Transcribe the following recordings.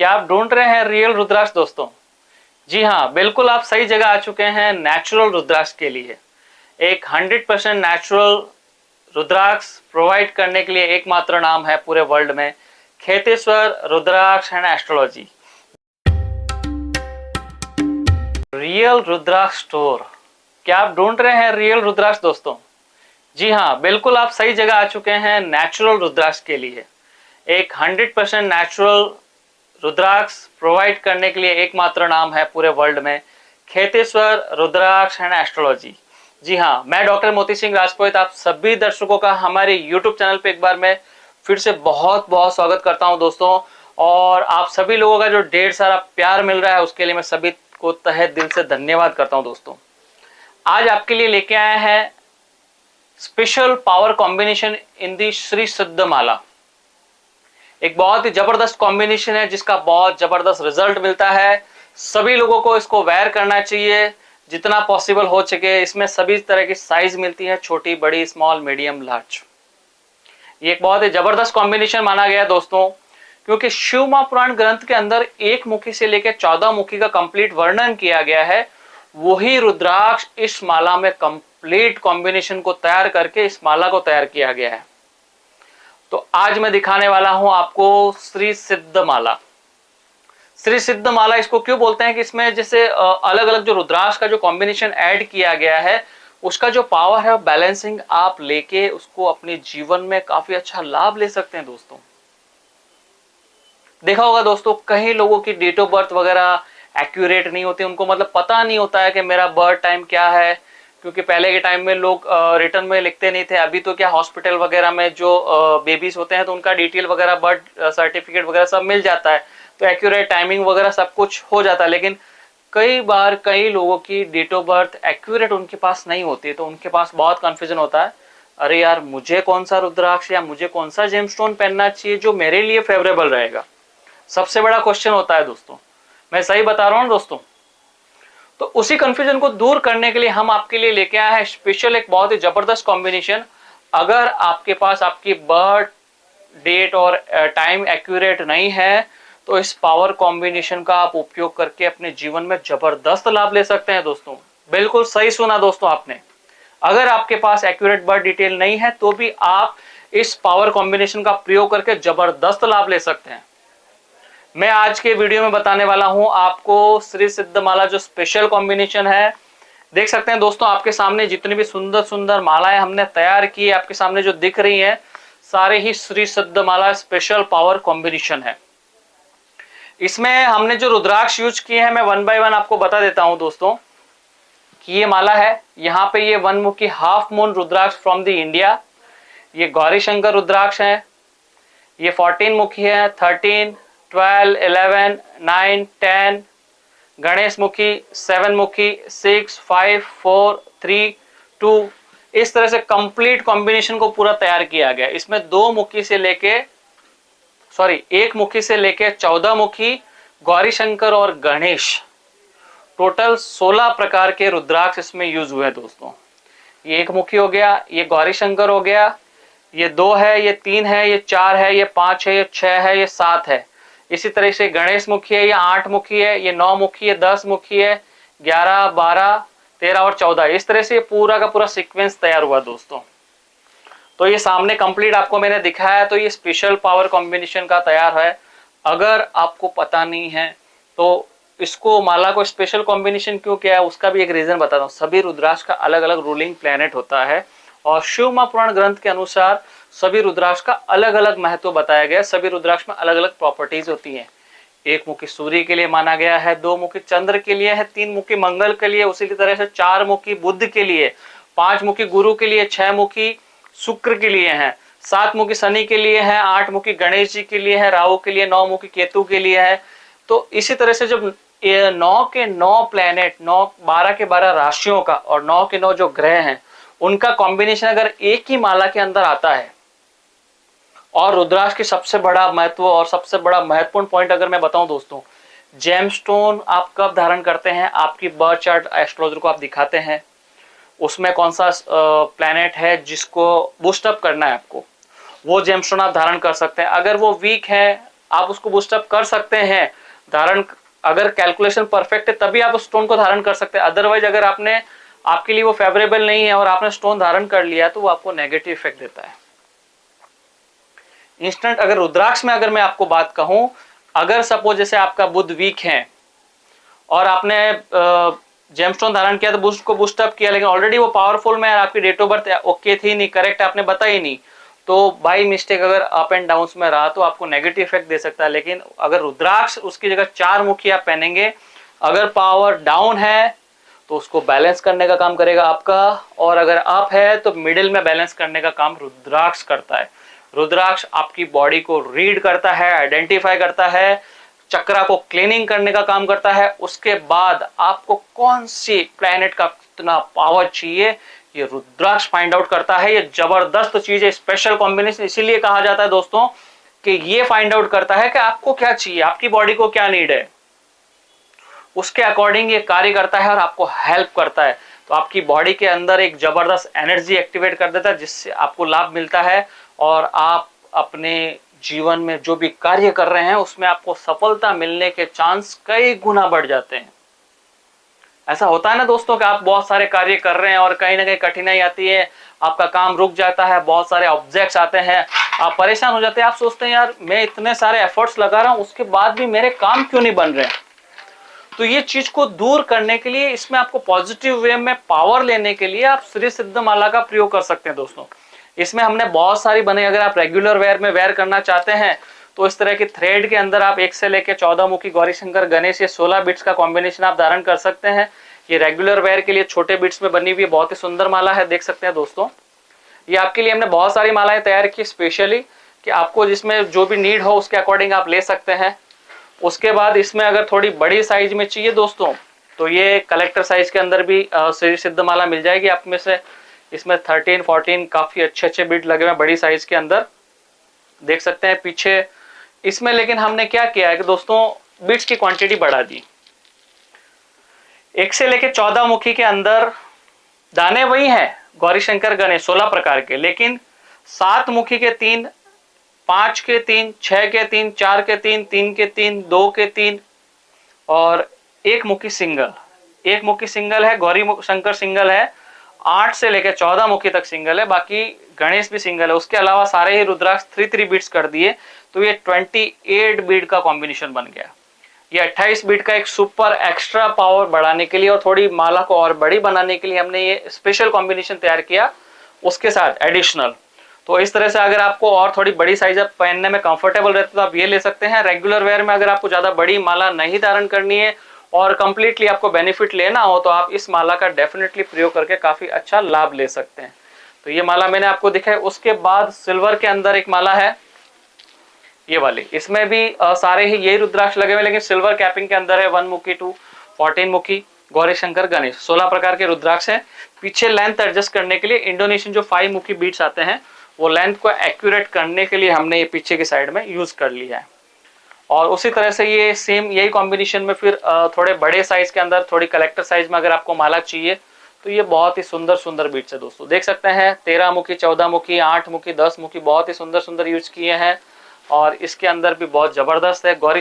क्या आप ढूंढ रहे हैं रियल रुद्राक्ष दोस्तों? जी हाँ, बिल्कुल आप सही जगह आ चुके हैं नेचुरल रुद्राक्ष के लिए। एक 100% नेचुरल रुद्राक्ष प्रोवाइड करने के लिए एकमात्र नाम है पूरे वर्ल्ड में, Kheteshwar Rudraksha and astrology. Real Rudraksha store. क्या आप ढूंढ रहे हैं रियल रुद्राक्ष दोस्तों? जी हाँ, बिल्कुल आप सही जगह आ चुके हैं नेचुरल रुद्राक्ष के लिए। एक 100% नेचुरल रुद्राक्ष प्रोवाइड करने के लिए एकमात्र नाम है पूरे वर्ल्ड में, खेतेश्वर रुद्राक्ष एंड एस्ट्रोलॉजी। जी हाँ, मैं डॉक्टर मोती सिंह राजपूत आप सभी दर्शकों का हमारे YouTube चैनल पे एक बार मैं फिर से बहुत बहुत स्वागत करता हूं दोस्तों। और आप सभी लोगों का जो ढेर सारा प्यार मिल रहा है उसके लिए मैं सभी को तहे दिल से धन्यवाद करता हूं दोस्तों। आज आपके लिए लेके आए हैं स्पेशल पावर कॉम्बिनेशन इन दी श्री सिद्ध माला। एक बहुत ही जबरदस्त कॉम्बिनेशन है जिसका बहुत जबरदस्त रिजल्ट मिलता है। सभी लोगों को इसको वेयर करना चाहिए जितना पॉसिबल हो सके। इसमें सभी तरह की साइज मिलती है, छोटी, बड़ी, स्मॉल, मीडियम, लार्ज। ये एक बहुत ही जबरदस्त कॉम्बिनेशन माना गया है दोस्तों, क्योंकि शिव महापुराण ग्रंथ के अंदर एक मुखी से लेकर 14 मुखी का कंप्लीट वर्णन किया गया है। वही रुद्राक्ष इस माला में कंप्लीट कॉम्बिनेशन को तैयार करके इस माला को तैयार किया गया है। तो आज मैं दिखाने वाला हूं आपको श्री सिद्ध माला। श्री सिद्ध माला इसको क्यों बोलते हैं कि इसमें जैसे अलग अलग जो रुद्राक्ष का जो कॉम्बिनेशन ऐड किया गया है उसका जो पावर है बैलेंसिंग आप लेके उसको अपने जीवन में काफी अच्छा लाभ ले सकते हैं दोस्तों। देखा होगा दोस्तों, कई लोगों की डेट ऑफ बर्थ वगैरह एक्यूरेट नहीं होती, उनको मतलब पता नहीं होता है कि मेरा बर्थ टाइम क्या है, क्योंकि पहले के टाइम में लोग रिटर्न में लिखते नहीं थे। अभी तो क्या हॉस्पिटल वगैरह में जो बेबीज होते हैं तो उनका डिटेल वगैरह, बर्थ सर्टिफिकेट वगैरह सब मिल जाता है, तो एक्यूरेट टाइमिंग वगैरह सब कुछ हो जाता है। लेकिन कई बार कई लोगों की डेट ऑफ बर्थ एक्यूरेट उनके पास नहीं होती, तो उनके पास बहुत कंफ्यूजन होता है, अरे यार मुझे कौन सा रुद्राक्ष या मुझे कौन सा जेमस्टोन पहनना चाहिए जो मेरे लिए फेवरेबल रहेगा। सबसे बड़ा क्वेश्चन होता है दोस्तों, मैं सही बता रहा हूँ दोस्तों। तो उसी कंफ्यूजन को दूर करने के लिए हम आपके लिए लेके आए हैं स्पेशल एक बहुत ही जबरदस्त कॉम्बिनेशन। अगर आपके पास आपकी बर्थ डेट और टाइम एक्यूरेट नहीं है तो इस पावर कॉम्बिनेशन का आप उपयोग करके अपने जीवन में जबरदस्त लाभ ले सकते हैं दोस्तों। बिल्कुल सही सुना दोस्तों आपने। अगर आपके पास एक्यूरेट बर्थ डिटेल नहीं है तो भी आप इस पावर कॉम्बिनेशन का प्रयोग करके जबरदस्त लाभ ले सकते हैं। मैं आज के वीडियो में बताने वाला हूं आपको श्री सिद्ध माला जो स्पेशल कॉम्बिनेशन है। देख सकते हैं दोस्तों, आपके सामने जितनी भी सुंदर सुंदर मालाएं हमने तैयार की आपके सामने जो दिख रही हैं, सारे ही श्री सिद्ध माला स्पेशल पावर कॉम्बिनेशन है। इसमें हमने जो रुद्राक्ष यूज किए हैं मैं 1 बाय 1 आपको बता देता हूं दोस्तों कि ये माला है। यहाँ पे ये 1 मुखी half moon rudraksha from the India, ये गौरी शंकर रुद्राक्ष है। ये 14 मुखी है, 13, 12, 11, 9, 10, गणेश मुखी, 7 मुखी, 6, 5, 4, 3, 2, इस तरह से कंप्लीट कॉम्बिनेशन को पूरा तैयार किया गया। इसमें 1 मुखी से लेके 14 मुखी गौरी शंकर और गणेश, टोटल 16 प्रकार के रुद्राक्ष इसमें यूज हुए दोस्तों। ये 1 मुखी हो गया, ये गौरी शंकर हो गया, ये 2 है, ये 3 है, ये 4 है, ये 5 है, ये 6 है, ये 7 है। इसी तरह से गणेश मुखी है, ये 8 मुखी है, ये 9 मुखी है, 10 मुखी है, 11, 12, 13 और 14। इस तरह से पूरा का पूरा सीक्वेंस तैयार हुआ दोस्तों। तो ये सामने कंप्लीट आपको मैंने दिखाया, तो ये स्पेशल पावर कॉम्बिनेशन का तैयार है। अगर आपको पता नहीं है तो इसको माला को स्पेशल कॉम्बिनेशन क्यों किया है उसका भी एक रीजन बताता हूँ। सभी रुद्राक्ष का अलग अलग रूलिंग प्लैनेट होता है और शिव महापुराण ग्रंथ के अनुसार सभी रुद्राक्ष का अलग अलग महत्व बताया गया है। सभी रुद्राक्ष में अलग अलग प्रॉपर्टीज होती हैं। 1 मुखी सूर्य के लिए माना गया है, 2 मुखी चंद्र के लिए है, 3 मुखी मंगल के लिए, उसी तरह से 4 मुखी बुध के लिए, 5 मुखी गुरु के लिए, 6 मुखी शुक्र के लिए है, 7 मुखी शनि के लिए है, 8 मुखी गणेश जी के लिए है, राहु के लिए, 9 मुखी केतु के लिए है। तो इसी तरह से जब 9 के 9 प्लैनेट, 12 के 12 राशियों का और 9 के 9 जो ग्रह हैं उनका कॉम्बिनेशन अगर एक ही माला के अंदर आता है, और रुद्राक्ष की सबसे बड़ा महत्व और सबसे बड़ा महत्वपूर्ण पॉइंट अगर मैं बताऊं दोस्तों, जेमस्टोन आप कब धारण करते हैं, आपकी बर्थ चार्ट एस्ट्रोलॉजर को आप दिखाते हैं, उसमें कौन सा प्लैनेट है जिसको बूस्ट अप करना है आपको, वो जेमस्टोन आप धारण कर सकते हैं। अगर वो वीक है, आप उसको बूस्टअप कर सकते हैं। धारण अगर कैलकुलेशन परफेक्ट है तभी आप उस स्टोन को धारण कर सकते हैं, अदरवाइज अगर आपने आपके लिए वो फेवरेबल नहीं है और आपने स्टोन धारण कर लिया तो वो आपको नेगेटिव इफेक्ट देता है। इंस्टेंट अगर रुद्राक्ष में अगर मैं आपको बात कहूं, अगर सपोज जैसे आपका बुध वीक है और आपने जेमस्टोन धारण किया तो उसको बूस्टअप किया, लेकिन ऑलरेडी वो पावरफुल में आपकी डेट ऑफ बर्थ ओके थी नहीं, करेक्ट आपने बताई नहीं, तो बाई मिस्टेक अगर अप एंड डाउन में रहा तो आपको नेगेटिव इफेक्ट दे सकता है। लेकिन अगर रुद्राक्ष उसकी जगह 4 मुखी आप पहनेंगे, अगर पावर डाउन है तो उसको बैलेंस करने का काम करेगा आपका, और अगर अप है तो मिडिल में बैलेंस करने का काम रुद्राक्ष करता है। रुद्राक्ष आपकी बॉडी को रीड करता है, आइडेंटिफाई करता है, चक्रा को क्लीनिंग करने का काम करता है। उसके बाद आपको कौन सी प्लैनेट का कितना पावर चाहिए ये रुद्राक्ष फाइंड आउट करता है। ये जबरदस्त चीज है, स्पेशल कॉम्बिनेशन इसीलिए कहा जाता है दोस्तों कि ये फाइंड आउट करता है कि आपको क्या चाहिए, आपकी बॉडी को क्या नीड है, उसके अकॉर्डिंग ये कार्य करता है और आपको हेल्प करता है। तो आपकी बॉडी के अंदर एक जबरदस्त एनर्जी एक्टिवेट कर देता है जिससे आपको लाभ मिलता है और आप अपने जीवन में जो भी कार्य कर रहे हैं उसमें आपको सफलता मिलने के चांस कई गुना बढ़ जाते हैं। ऐसा होता है ना दोस्तों कि आप बहुत सारे कार्य कर रहे हैं और कहीं ना कहीं कठिनाई आती है, आपका काम रुक जाता है, बहुत सारे ऑब्जेक्ट्स आते हैं, आप परेशान हो जाते हैं, आप सोचते हैं यार मैं इतने सारे एफर्ट्स लगा रहा हूं उसके बाद भी मेरे काम क्यों नहीं बन रहे हैं। तो ये चीज को दूर करने के लिए, इसमें आपको पॉजिटिव वे में पावर लेने के लिए आप श्री सिद्ध माला का प्रयोग कर सकते हैं दोस्तों। इसमें हमने बहुत सारी बनाई, अगर आप रेगुलर वेयर में वेयर करना चाहते हैं तो इस तरह की थ्रेड के अंदर आप 1 से लेकर 14 मुखी गौरी शंकर गणेश ये 16 बिट्स का कॉम्बिनेशन आप धारण कर सकते हैं। ये रेगुलर वेयर के लिए छोटे बिट्स में बनी हुई बहुत ही सुंदर माला है, देख सकते हैं दोस्तों। ये आपके लिए हमने बहुत सारी मालाएं तैयार की स्पेशली कि आपको जिसमें जो भी नीड हो उसके अकॉर्डिंग आप ले सकते हैं। उसके बाद इसमें अगर थोड़ी बड़ी साइज में चाहिए दोस्तों तो ये कलेक्टर साइज के अंदर भी श्री सिद्ध माला मिल जाएगी आप में से। इसमें 13, 14 काफी अच्छे बीट लगे हुए बड़ी साइज के अंदर, देख सकते हैं पीछे। इसमें लेकिन हमने क्या किया है कि दोस्तों बीट्स की क्वांटिटी बढ़ा दी। 1 से लेकर 14 मुखी के अंदर दाने वही हैं गौरी शंकर गणेश 16 प्रकार के, लेकिन 7 मुखी के 3, 5 के 3, 6 के 3, 4 के 3, 3 के 3, 2 के 3 और 1 मुखी सिंगल। 1 मुखी सिंगल है, गौरी शंकर सिंगल है, 8 से लेकर 14 मुखी तक सिंगल है, बाकी गणेश भी सिंगल है। उसके अलावा सारे ही रुद्राक्ष 3 बीट्स कर दिए तो ये 28 बीट का कॉम्बिनेशन बन गया। ये 28 बीट का एक सुपर एक्स्ट्रा पावर बढ़ाने के लिए और थोड़ी माला को और बड़ी बनाने के लिए हमने ये स्पेशल कॉम्बिनेशन तैयार किया उसके साथ एडिशनल। तो इस तरह से अगर आपको और थोड़ी बड़ी साइज पहनने में कंफर्टेबल रहते तो आप ये ले सकते हैं। रेगुलर वेयर में अगर आपको ज्यादा बड़ी माला नहीं धारण करनी है और कंप्लीटली आपको बेनिफिट लेना हो तो आप इस माला का डेफिनेटली प्रयोग करके काफी अच्छा लाभ ले सकते हैं। तो ये माला मैंने आपको दिखाई। उसके बाद सिल्वर के अंदर एक माला है ये वाली, इसमें भी सारे ही यही रुद्राक्ष लगे हुए लेकिन सिल्वर कैपिंग के अंदर है। 1 मुखी 2, 14 मुखी गौरी शंकर गणेश 16 प्रकार के रुद्राक्ष है। पीछे लेंथ एडजस्ट करने के लिए इंडोनेशियन जो 5 मुखी बीट्स आते हैं वो लेंथ को एक्यूरेट करने के लिए हमने ये पीछे की साइड में यूज कर लिया है। और उसी तरह से ये सेम यही कॉम्बिनेशन में फिर थोड़े बड़े साइज के अंदर थोड़ी कलेक्टर साइज में अगर आपको माला चाहिए तो ये बहुत ही सुंदर बीट्स है दोस्तों, देख सकते हैं 13 मुखी, 14 मुखी, 8 मुखी, 10 मुखी बहुत ही सुंदर यूज किए हैं। और इसके अंदर भी बहुत जबरदस्त है। गौरी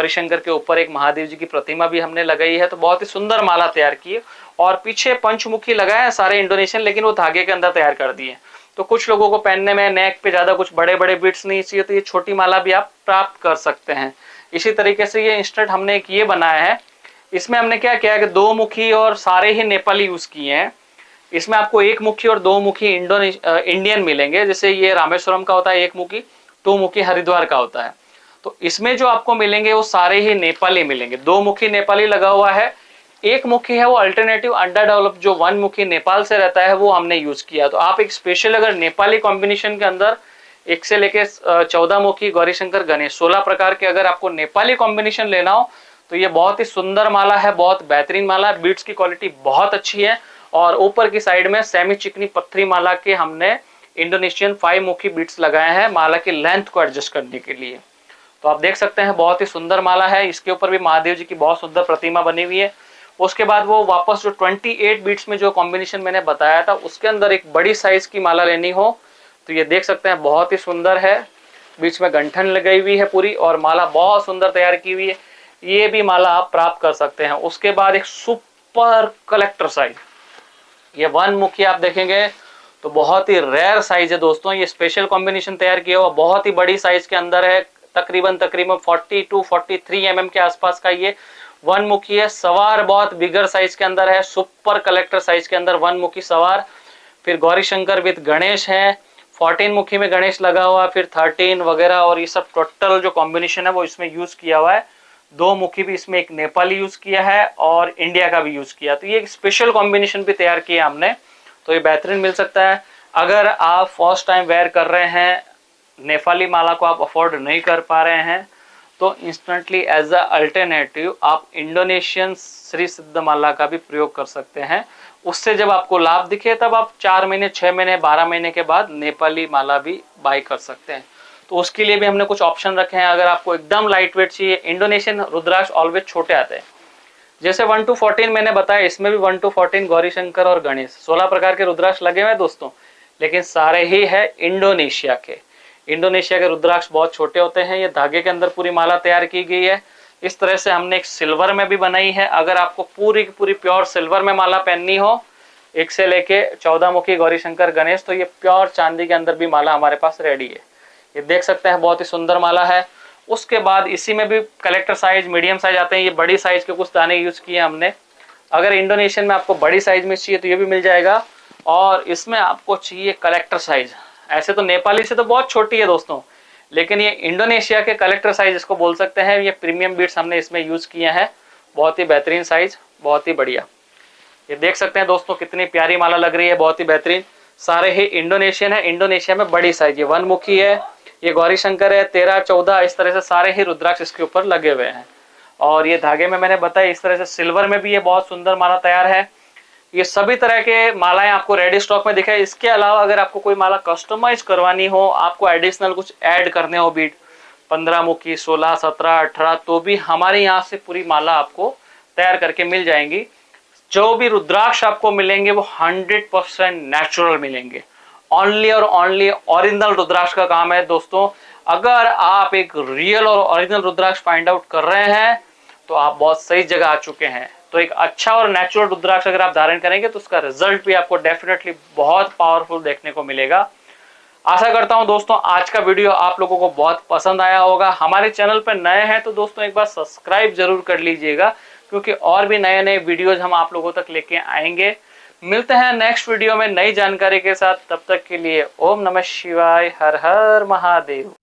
शंकर के ऊपर एक महादेव जी की प्रतिमा भी हमने लगाई है, तो बहुत ही सुंदर माला तैयार की है। और पीछे पंचमुखी लगाए हैं सारे इंडोनेशियन, लेकिन वो धागे के अंदर तैयार कर दिए। तो कुछ लोगों को पहनने में नेक पे ज्यादा कुछ बड़े बीट्स नहीं चाहिए तो ये छोटी माला भी आप प्राप्त कर सकते हैं। इसी तरीके से ये इंस्टेंट हमने एक ये बनाया है, इसमें हमने क्या किया कि 2 मुखी और सारे ही नेपाली यूज किए हैं। इसमें आपको 1 मुखी और 2 मुखी इंडियन मिलेंगे, जैसे ये रामेश्वरम का होता है 1 मुखी, 2 मुखी हरिद्वार का होता है। तो इसमें जो आपको मिलेंगे वो सारे ही नेपाली मिलेंगे। 2 मुखी नेपाली लगा हुआ है, 1 मुखी है वो अल्टरनेटिव अंडर डेवलप जो 1 मुखी नेपाल से रहता है वो हमने यूज किया। तो आप एक स्पेशल अगर नेपाली कॉम्बिनेशन के अंदर 1 से लेके 14 मुखी गौरी शंकर गणेश 16 प्रकार के अगर आपको नेपाली कॉम्बिनेशन लेना हो तो ये बहुत ही सुंदर माला है, बहुत बेहतरीन माला है। बीट्स की क्वालिटी बहुत अच्छी है और ऊपर की साइड में सेमी चिकनी पत्थरी माला के हमने इंडोनेशियन 5 मुखी बीट्स लगाए हैं माला की लेंथ को एडजस्ट करने के लिए। तो आप देख सकते हैं बहुत ही सुंदर माला है। इसके ऊपर भी महादेव जी की बहुत सुंदर प्रतिमा बनी हुई है। उसके बाद वो वापस जो 28 बीट्स में जो कॉम्बिनेशन मैंने बताया था उसके अंदर एक बड़ी साइज की माला लेनी हो तो ये देख सकते हैं बहुत ही सुंदर है। बीच में गंठन लगाई हुई है पूरी, और माला बहुत सुंदर तैयार की हुई है। ये भी माला आप प्राप्त कर सकते हैं। उसके बाद एक सुपर कलेक्टर साइज, ये वन मुखी आप देखेंगे तो बहुत ही रेयर साइज है दोस्तों। ये स्पेशल कॉम्बिनेशन तैयार किया हुआ, बहुत ही बड़ी साइज के अंदर है, तकरीबन 40 to 43 mm के आसपास का ये वन मुखी है। सवार बहुत बिगर साइज के अंदर है, सुपर कलेक्टर साइज के अंदर वन मुखी सवार। फिर गौरी शंकर विद गणेश है, 14 मुखी में गणेश लगा हुआ, फिर 13 वगैरह, और ये सब टोटल जो कॉम्बिनेशन है वो इसमें यूज किया हुआ है। 2 मुखी भी इसमें, एक नेपाली यूज किया है और इंडिया का भी यूज किया, तो ये एक स्पेशल कॉम्बिनेशन भी तैयार किया हमने, तो ये बेहतरीन मिल सकता है। अगर आप फर्स्ट टाइम वेयर कर रहे हैं, नेपाली माला को आप अफोर्ड नहीं कर पा रहे हैं, तो इंस्टेंटली एज अ अल्टरनेटिव आप इंडोनेशियन श्री सिद्ध माला का भी प्रयोग कर सकते हैं। उससे जब आपको लाभ दिखे तब आप 4 महीने, 6 महीने, 12 महीने के बाद नेपाली माला भी बाय कर सकते हैं। तो उसके लिए भी हमने कुछ ऑप्शन रखे हैं। अगर आपको एकदम लाइट वेट चाहिए, इंडोनेशियन रुद्राक्ष ऑलवेज छोटे आते हैं, जैसे 1 to 14 मैंने बताया, इसमें भी 1 to 14 गौरी शंकर और गणेश 16 प्रकार के रुद्राक्ष लगे हुए हैं दोस्तों, लेकिन सारे ही है इंडोनेशिया के। इंडोनेशिया के रुद्राक्ष बहुत छोटे होते हैं। ये धागे के अंदर पूरी माला तैयार की गई है। इस तरह से हमने एक सिल्वर में भी बनाई है। अगर आपको पूरी की पूरी प्योर सिल्वर में माला पहननी हो, 1 से लेके 14 मुखी गौरी शंकर गणेश, तो ये प्योर चांदी के अंदर भी माला हमारे पास रेडी है। ये देख सकते हैं, बहुत ही सुंदर माला है। उसके बाद इसी में भी कलेक्टर साइज, मीडियम साइज आते हैं। ये बड़ी साइज के कुछ दाने यूज किए हमने। अगर इंडोनेशियन में आपको बड़ी साइज में चाहिए तो ये भी मिल जाएगा, और इसमें आपको चाहिए कलेक्टर साइज। ऐसे तो नेपाली से तो बहुत छोटी है दोस्तों, लेकिन ये इंडोनेशिया के कलेक्टर साइज इसको बोल सकते हैं। ये प्रीमियम बीट्स हमने इसमें यूज किए हैं, बहुत ही बेहतरीन साइज, बहुत ही बढ़िया। ये देख सकते हैं दोस्तों कितनी प्यारी माला लग रही है, बहुत ही बेहतरीन। सारे ही इंडोनेशियन है, इंडोनेशिया में बड़ी साइज। ये वन मुखी है, ये गौरी शंकर है, 13, 14, इस तरह से सारे ही रुद्राक्ष इसके ऊपर लगे हुए हैं। और ये धागे में मैंने बताया, इस तरह से सिल्वर में भी ये बहुत सुंदर माला तैयार है। ये सभी तरह के मालाएं आपको रेडी स्टॉक में दिखाई। इसके अलावा अगर आपको कोई माला कस्टमाइज करवानी हो, आपको एडिशनल कुछ ऐड करने हो बीट, 15 मुखी, 16, 17, 18, तो भी हमारे यहाँ से पूरी माला आपको तैयार करके मिल जाएंगी। जो भी रुद्राक्ष आपको मिलेंगे वो 100% नेचुरल मिलेंगे। ओनली और ओनली ओरिजिनल रुद्राक्ष का काम है दोस्तों। अगर आप एक रियल और ओरिजिनल रुद्राक्ष फाइंड आउट कर रहे हैं तो आप बहुत सही जगह आ चुके हैं। तो एक अच्छा और नेचुरल रुद्राक्ष अगर आप धारण करेंगे तो उसका रिजल्ट भी आपको डेफिनेटली बहुत पावरफुल देखने को मिलेगा। आशा करता हूं दोस्तों आज का वीडियो आप लोगों को बहुत पसंद आया होगा। हमारे चैनल पर नए हैं तो दोस्तों एक बार सब्सक्राइब जरूर कर लीजिएगा, क्योंकि और भी नए नए वीडियोज हम आप लोगों तक लेके आएंगे। मिलते हैं नेक्स्ट वीडियो में नई जानकारी के साथ। तब तक के लिए ओम नमः शिवाय, हर हर महादेव।